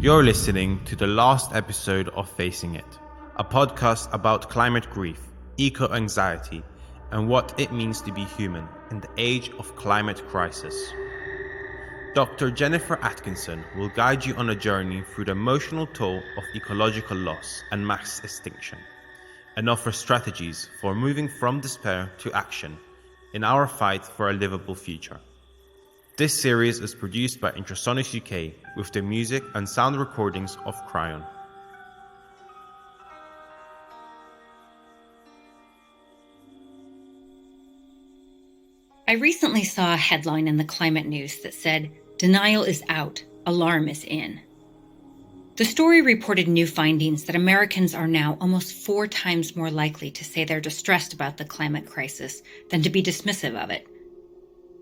You're listening to the last episode of Facing It, a podcast about climate grief, eco-anxiety, and what it means to be human in the age of climate crisis. Dr. Jennifer Atkinson will guide you on a journey through the emotional toll of ecological loss and mass extinction, and offer strategies for moving from despair to action in our fight for a livable future. This series is produced by Intrasonics UK with the music and sound recordings of Cryon. I recently saw a headline in the climate news that said, "Denial is out, alarm is in." The story reported new findings that Americans are now almost 4 times more likely to say they're distressed about the climate crisis than to be dismissive of it.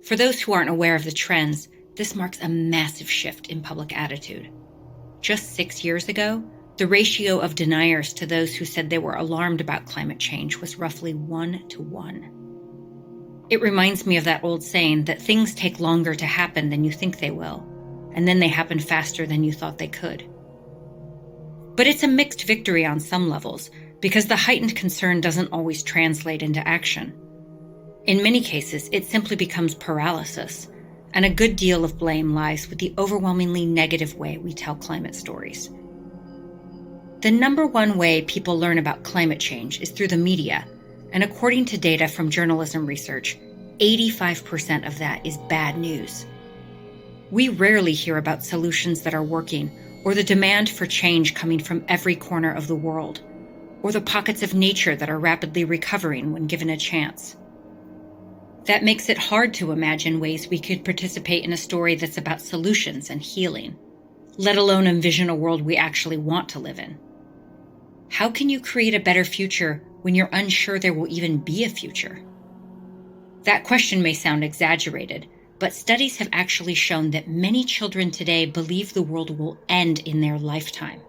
For those who aren't aware of the trends, this marks a massive shift in public attitude. Just 6 years ago, the ratio of deniers to those who said they were alarmed about climate change was roughly 1-to-1. It reminds me of that old saying that things take longer to happen than you think they will, and then they happen faster than you thought they could. But it's a mixed victory on some levels, because the heightened concern doesn't always translate into action. In many cases, it simply becomes paralysis, and a good deal of blame lies with the overwhelmingly negative way we tell climate stories. The number one way people learn about climate change is through the media, and according to data from journalism research, 85% of that is bad news. We rarely hear about solutions that are working, or the demand for change coming from every corner of the world, or the pockets of nature that are rapidly recovering when given a chance. That makes it hard to imagine ways we could participate in a story that's about solutions and healing, let alone envision a world we actually want to live in. How can you create a better future when you're unsure there will even be a future? That question may sound exaggerated, but studies have actually shown that many children today believe the world will end in their lifetime.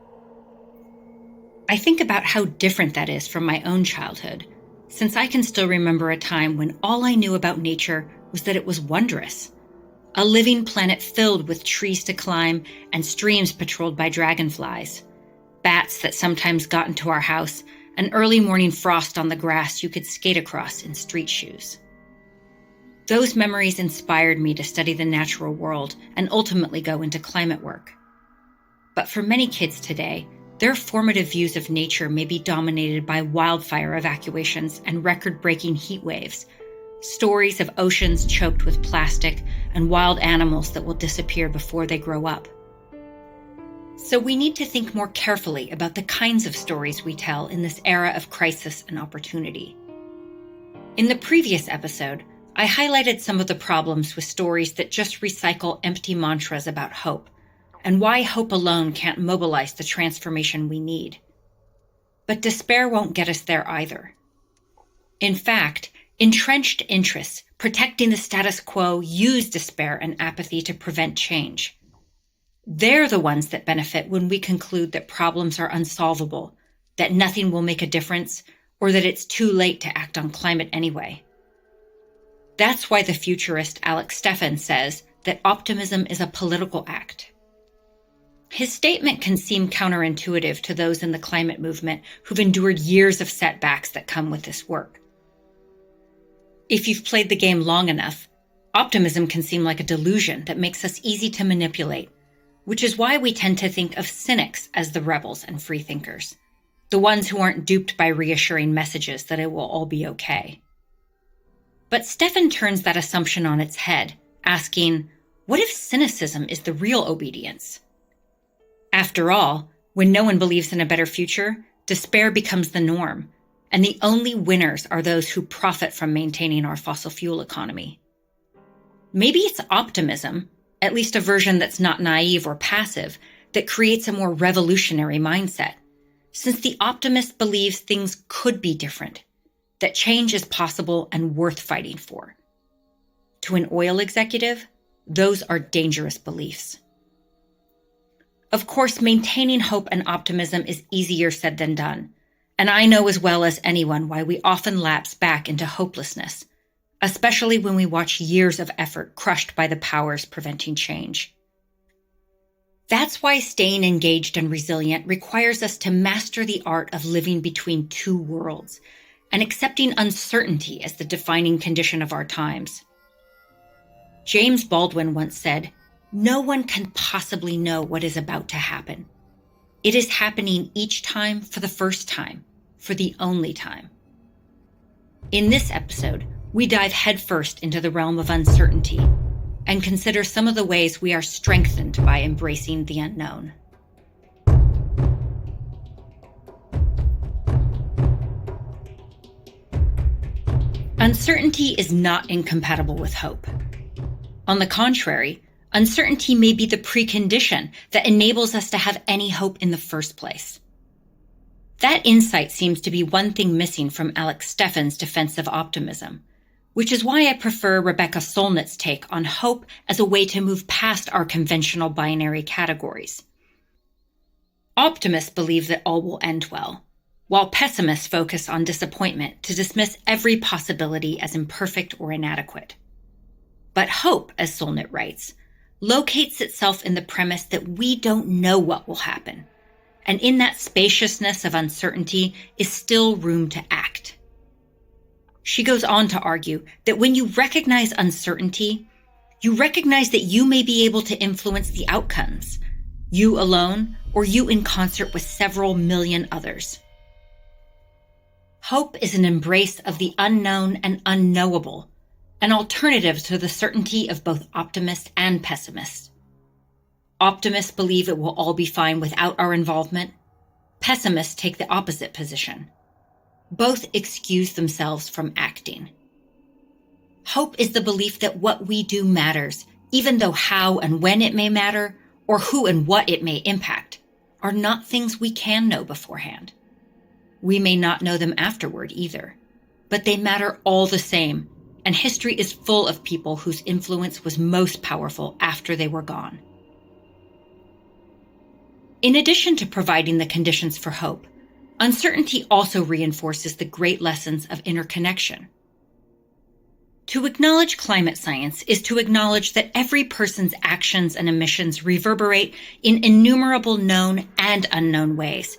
I think about how different that is from my own childhood, since I can still remember a time when all I knew about nature was that it was wondrous. A living planet filled with trees to climb and streams patrolled by dragonflies, bats that sometimes got into our house, and early morning frost on the grass you could skate across in street shoes. Those memories inspired me to study the natural world and ultimately go into climate work. But for many kids today, their formative views of nature may be dominated by wildfire evacuations and record-breaking heat waves, stories of oceans choked with plastic, and wild animals that will disappear before they grow up. So we need to think more carefully about the kinds of stories we tell in this era of crisis and opportunity. In the previous episode, I highlighted some of the problems with stories that just recycle empty mantras about hope, and why hope alone can't mobilize the transformation we need. But despair won't get us there either. In fact, entrenched interests protecting the status quo use despair and apathy to prevent change. They're the ones that benefit when we conclude that problems are unsolvable, that nothing will make a difference, or that it's too late to act on climate anyway. That's why the futurist Alex Steffen says that optimism is a political act. His statement can seem counterintuitive to those in the climate movement who've endured years of setbacks that come with this work. If you've played the game long enough, optimism can seem like a delusion that makes us easy to manipulate, which is why we tend to think of cynics as the rebels and freethinkers, the ones who aren't duped by reassuring messages that it will all be okay. But Steffen turns that assumption on its head, asking, what if cynicism is the real obedience? After all, when no one believes in a better future, despair becomes the norm, and the only winners are those who profit from maintaining our fossil fuel economy. Maybe it's optimism, at least a version that's not naive or passive, that creates a more revolutionary mindset, since the optimist believes things could be different, that change is possible and worth fighting for. To an oil executive, those are dangerous beliefs. Of course, maintaining hope and optimism is easier said than done, and I know as well as anyone why we often lapse back into hopelessness, especially when we watch years of effort crushed by the powers preventing change. That's why staying engaged and resilient requires us to master the art of living between two worlds and accepting uncertainty as the defining condition of our times. James Baldwin once said, "No one can possibly know what is about to happen. It is happening each time for the first time, for the only time." In this episode, we dive headfirst into the realm of uncertainty and consider some of the ways we are strengthened by embracing the unknown. Uncertainty is not incompatible with hope. On the contrary, uncertainty may be the precondition that enables us to have any hope in the first place. That insight seems to be one thing missing from Alex Steffen's defense of optimism, which is why I prefer Rebecca Solnit's take on hope as a way to move past our conventional binary categories. Optimists believe that all will end well, while pessimists focus on disappointment to dismiss every possibility as imperfect or inadequate. But hope, as Solnit writes, locates itself in the premise that we don't know what will happen, and in that spaciousness of uncertainty is still room to act. She goes on to argue that when you recognize uncertainty, you recognize that you may be able to influence the outcomes, you alone or you in concert with several million others. Hope is an embrace of the unknown and unknowable, an alternative to the certainty of both optimists and pessimists. Optimists believe it will all be fine without our involvement. Pessimists take the opposite position. Both excuse themselves from acting. Hope is the belief that what we do matters, even though how and when it may matter, or who and what it may impact, are not things we can know beforehand. We may not know them afterward either, but they matter all the same, and history is full of people whose influence was most powerful after they were gone. In addition to providing the conditions for hope, uncertainty also reinforces the great lessons of interconnection. To acknowledge climate science is to acknowledge that every person's actions and emissions reverberate in innumerable known and unknown ways,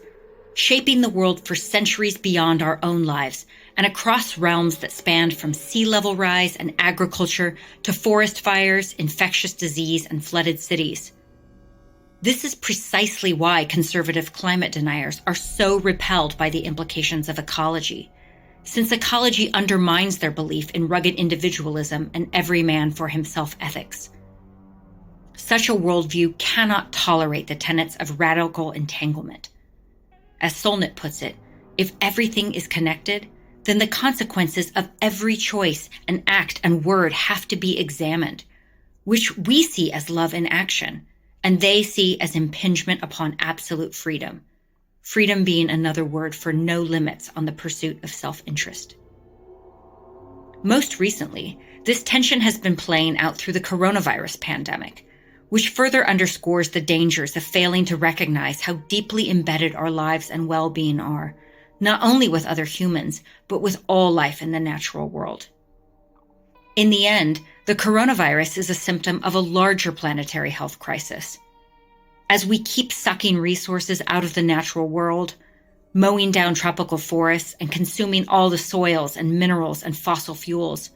shaping the world for centuries beyond our own lives and across realms that spanned from sea level rise and agriculture to forest fires, infectious disease, and flooded cities. This is precisely why conservative climate deniers are so repelled by the implications of ecology, since ecology undermines their belief in rugged individualism and every man for himself ethics. Such a worldview cannot tolerate the tenets of radical entanglement. As Solnit puts it, if everything is connected, then the consequences of every choice and act and word have to be examined, which we see as love in action, and they see as impingement upon absolute freedom, freedom being another word for no limits on the pursuit of self-interest. Most recently, this tension has been playing out through the coronavirus pandemic, which further underscores the dangers of failing to recognize how deeply embedded our lives and well-being are, not only with other humans, but with all life in the natural world. In the end, the coronavirus is a symptom of a larger planetary health crisis. As we keep sucking resources out of the natural world, mowing down tropical forests and consuming all the soils and minerals and fossil fuels,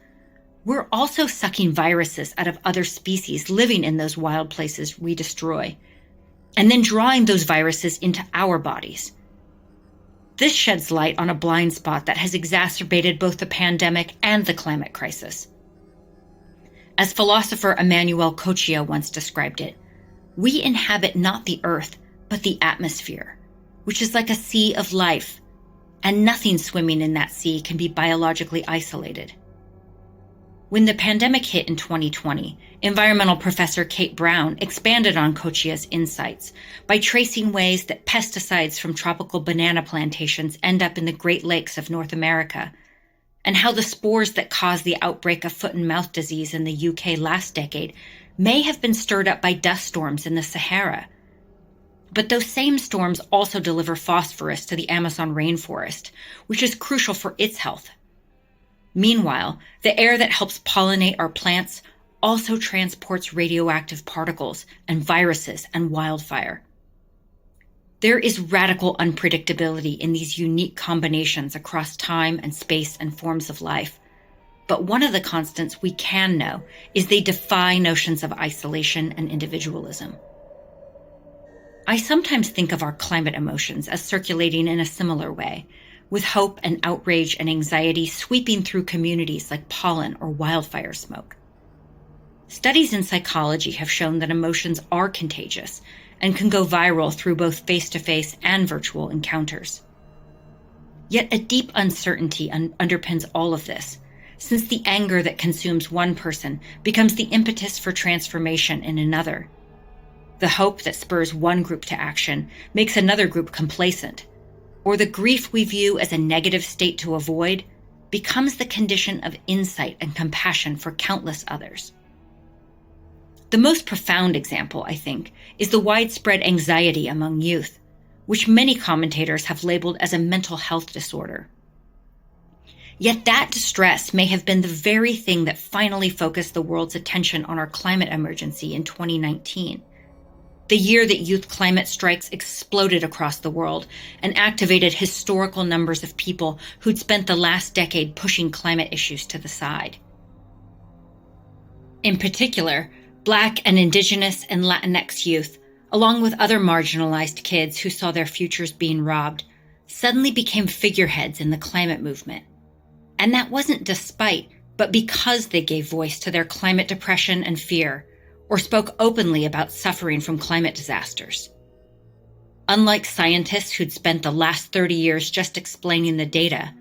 we're also sucking viruses out of other species living in those wild places we destroy, and then drawing those viruses into our bodies. This sheds light on a blind spot that has exacerbated both the pandemic and the climate crisis. As philosopher Emmanuel Cochia once described it, we inhabit not the earth, but the atmosphere, which is like a sea of life, and nothing swimming in that sea can be biologically isolated. When the pandemic hit in 2020, environmental professor Kate Brown expanded on Cochia's insights by tracing ways that pesticides from tropical banana plantations end up in the Great Lakes of North America, and how the spores that caused the outbreak of foot and mouth disease in the UK last decade may have been stirred up by dust storms in the Sahara. But those same storms also deliver phosphorus to the Amazon rainforest, which is crucial for its health. Meanwhile, the air that helps pollinate our plants also transports radioactive particles and viruses and wildfire. There is radical unpredictability in these unique combinations across time and space and forms of life. But one of the constants we can know is they defy notions of isolation and individualism. I sometimes think of our climate emotions as circulating in a similar way, with hope and outrage and anxiety sweeping through communities like pollen or wildfire smoke. Studies in psychology have shown that emotions are contagious and can go viral through both face-to-face and virtual encounters. Yet a deep uncertainty underpins all of this, since the anger that consumes one person becomes the impetus for transformation in another. The hope that spurs one group to action makes another group complacent, or the grief we view as a negative state to avoid becomes the condition of insight and compassion for countless others. The most profound example, I think, is the widespread anxiety among youth, which many commentators have labeled as a mental health disorder. Yet that distress may have been the very thing that finally focused the world's attention on our climate emergency in 2019. The year that youth climate strikes exploded across the world and activated historical numbers of people who'd spent the last decade pushing climate issues to the side. In particular, Black and Indigenous and Latinx youth, along with other marginalized kids who saw their futures being robbed, suddenly became figureheads in the climate movement. And that wasn't despite, but because they gave voice to their climate depression and fear, or spoke openly about suffering from climate disasters. Unlike scientists who'd spent the last 30 years just explaining the data,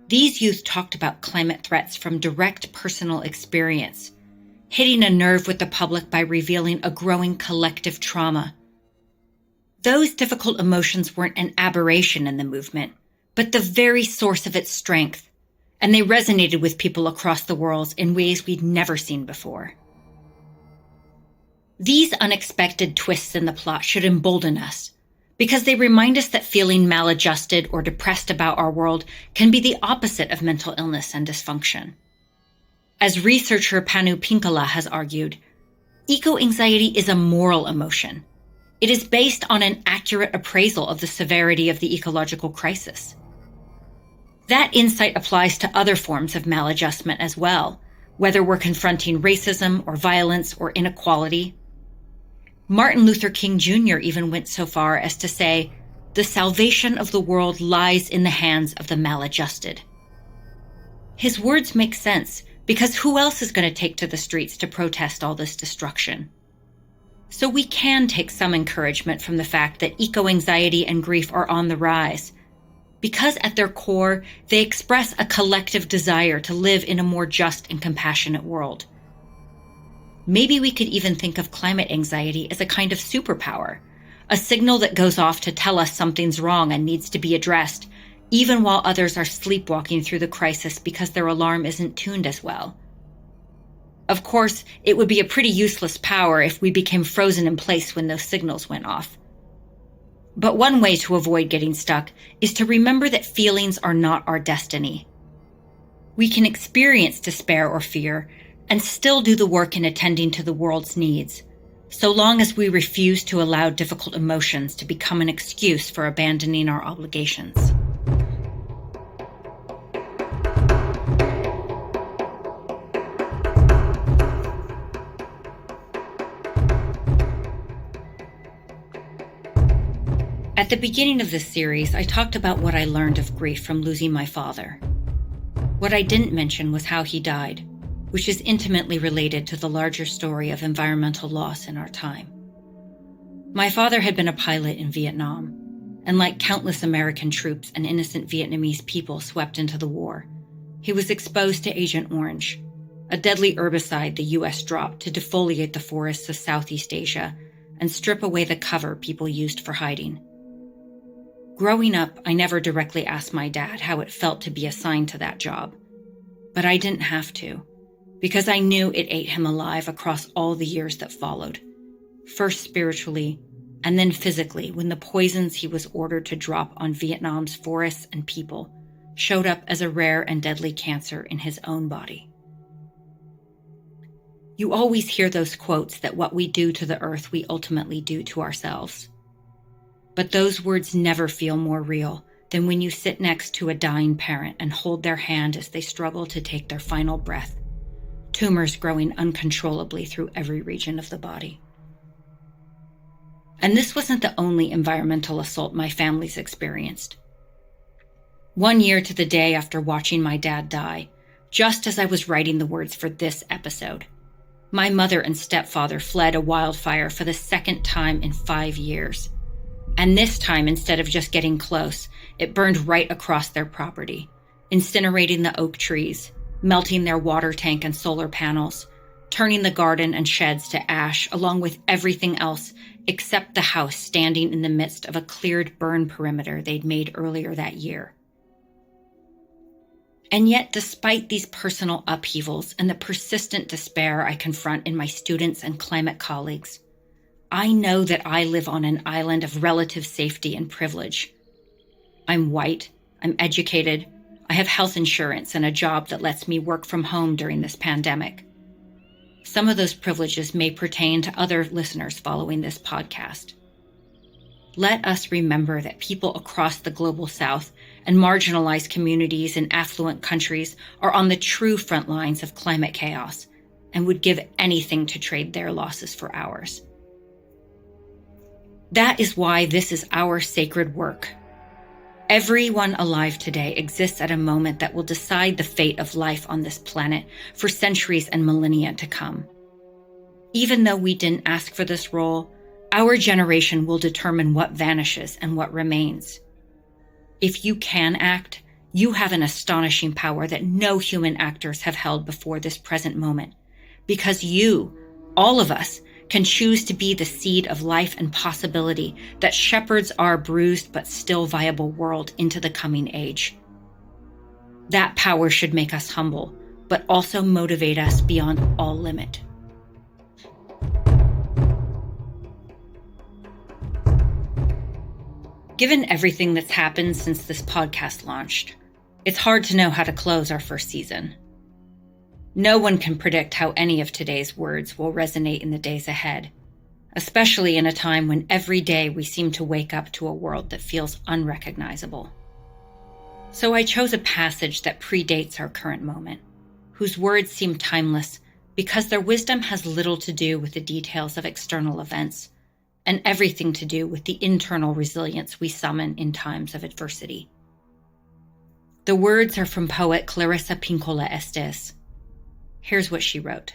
these youth talked about climate threats from direct personal experience, hitting a nerve with the public by revealing a growing collective trauma. Those difficult emotions weren't an aberration in the movement, but the very source of its strength, and they resonated with people across the world in ways we'd never seen before. These unexpected twists in the plot should embolden us, because they remind us that feeling maladjusted or depressed about our world can be the opposite of mental illness and dysfunction. As researcher Pinkola has argued, eco-anxiety is a moral emotion. It is based on an accurate appraisal of the severity of the ecological crisis. That insight applies to other forms of maladjustment as well, whether we're confronting racism or violence or inequality. Martin Luther King Jr. even went so far as to say, "The salvation of the world lies in the hands of the maladjusted." His words make sense, because who else is going to take to the streets to protest all this destruction? So we can take some encouragement from the fact that eco-anxiety and grief are on the rise, because at their core, they express a collective desire to live in a more just and compassionate world. Maybe we could even think of climate anxiety as a kind of superpower, a signal that goes off to tell us something's wrong and needs to be addressed, even while others are sleepwalking through the crisis because their alarm isn't tuned as well. Of course, it would be a pretty useless power if we became frozen in place when those signals went off. But one way to avoid getting stuck is to remember that feelings are not our destiny. We can experience despair or fear and still do the work in attending to the world's needs, so long as we refuse to allow difficult emotions to become an excuse for abandoning our obligations. At the beginning of this series, I talked about what I learned of grief from losing my father. What I didn't mention was how he died, which is intimately related to the larger story of environmental loss in our time. My father had been a pilot in Vietnam, and like countless American troops and innocent Vietnamese people swept into the war, he was exposed to Agent Orange, a deadly herbicide the U.S. dropped to defoliate the forests of Southeast Asia and strip away the cover people used for hiding. Growing up, I never directly asked my dad how it felt to be assigned to that job, but I didn't have to, because I knew it ate him alive across all the years that followed, first spiritually and then physically when the poisons he was ordered to drop on Vietnam's forests and people showed up as a rare and deadly cancer in his own body. You always hear those quotes that what we do to the earth, we ultimately do to ourselves. But those words never feel more real than when you sit next to a dying parent and hold their hand as they struggle to take their final breath, tumors growing uncontrollably through every region of the body. And this wasn't the only environmental assault my family's experienced. 1 year to the day after watching my dad die, just as I was writing the words for this episode, my mother and stepfather fled a wildfire for the second time in 5 years. And this time, instead of just getting close, it burned right across their property, incinerating the oak trees, melting their water tank and solar panels, turning the garden and sheds to ash, along with everything else except the house standing in the midst of a cleared burn perimeter they'd made earlier that year. And yet, despite these personal upheavals and the persistent despair I confront in my students and climate colleagues, I know that I live on an island of relative safety and privilege. I'm white, I'm educated, I have health insurance and a job that lets me work from home during this pandemic. Some of those privileges may pertain to other listeners following this podcast. Let us remember that people across the global South and marginalized communities in affluent countries are on the true front lines of climate chaos and would give anything to trade their losses for ours. That is why this is our sacred work. Everyone alive today exists at a moment that will decide the fate of life on this planet for centuries and millennia to come. Even though we didn't ask for this role, our generation will determine what vanishes and what remains. If you can act, you have an astonishing power that no human actors have held before this present moment, because you, all of us, can choose to be the seed of life and possibility that shepherds our bruised but still viable world into the coming age. That power should make us humble, but also motivate us beyond all limit. Given everything that's happened since this podcast launched, it's hard to know how to close our first season. No one can predict how any of today's words will resonate in the days ahead, especially in a time when every day we seem to wake up to a world that feels unrecognizable. So I chose a passage that predates our current moment, whose words seem timeless because their wisdom has little to do with the details of external events and everything to do with the internal resilience we summon in times of adversity. The words are from poet Clarissa Pinkola Estés. Here's what she wrote.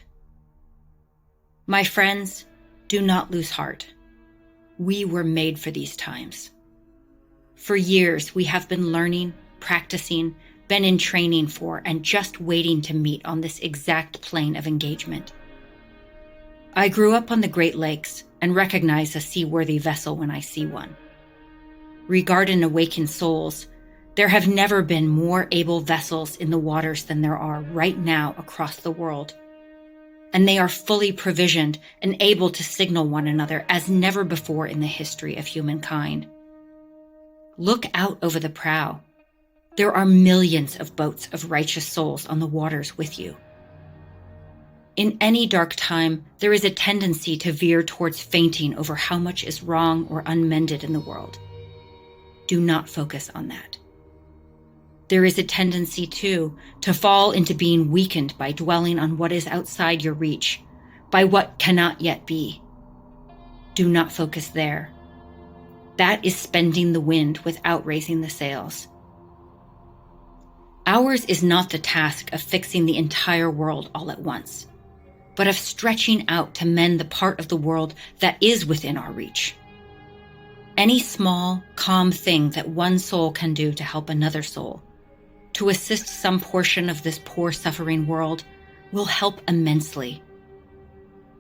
My friends, do not lose heart. We were made for these times. For years, we have been learning, practicing, been in training for, and just waiting to meet on this exact plane of engagement. I grew up on the Great Lakes and recognize a seaworthy vessel when I see one. Regarding awakened souls, there have never been more able vessels in the waters than there are right now across the world. And they are fully provisioned and able to signal one another as never before in the history of humankind. Look out over the prow. There are millions of boats of righteous souls on the waters with you. In any dark time, there is a tendency to veer towards fainting over how much is wrong or unmended in the world. Do not focus on that. There is a tendency, too, to fall into being weakened by dwelling on what is outside your reach, by what cannot yet be. Do not focus there. That is spending the wind without raising the sails. Ours is not the task of fixing the entire world all at once, but of stretching out to mend the part of the world that is within our reach. Any small, calm thing that one soul can do to help another soul, to assist some portion of this poor, suffering world, will help immensely.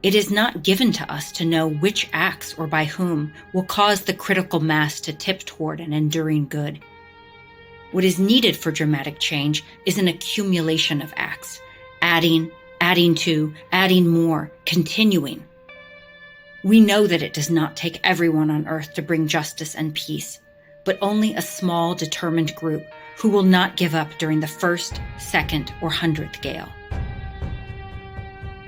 It is not given to us to know which acts or by whom will cause the critical mass to tip toward an enduring good. What is needed for dramatic change is an accumulation of acts, adding to, adding more, continuing. We know that it does not take everyone on earth to bring justice and peace, but only a small, determined group who will not give up during the first, second, or 100th gale.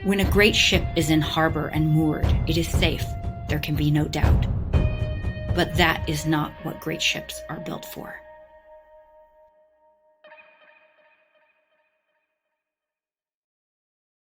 When a great ship is in harbor and moored, it is safe, there can be no doubt. But that is not what great ships are built for.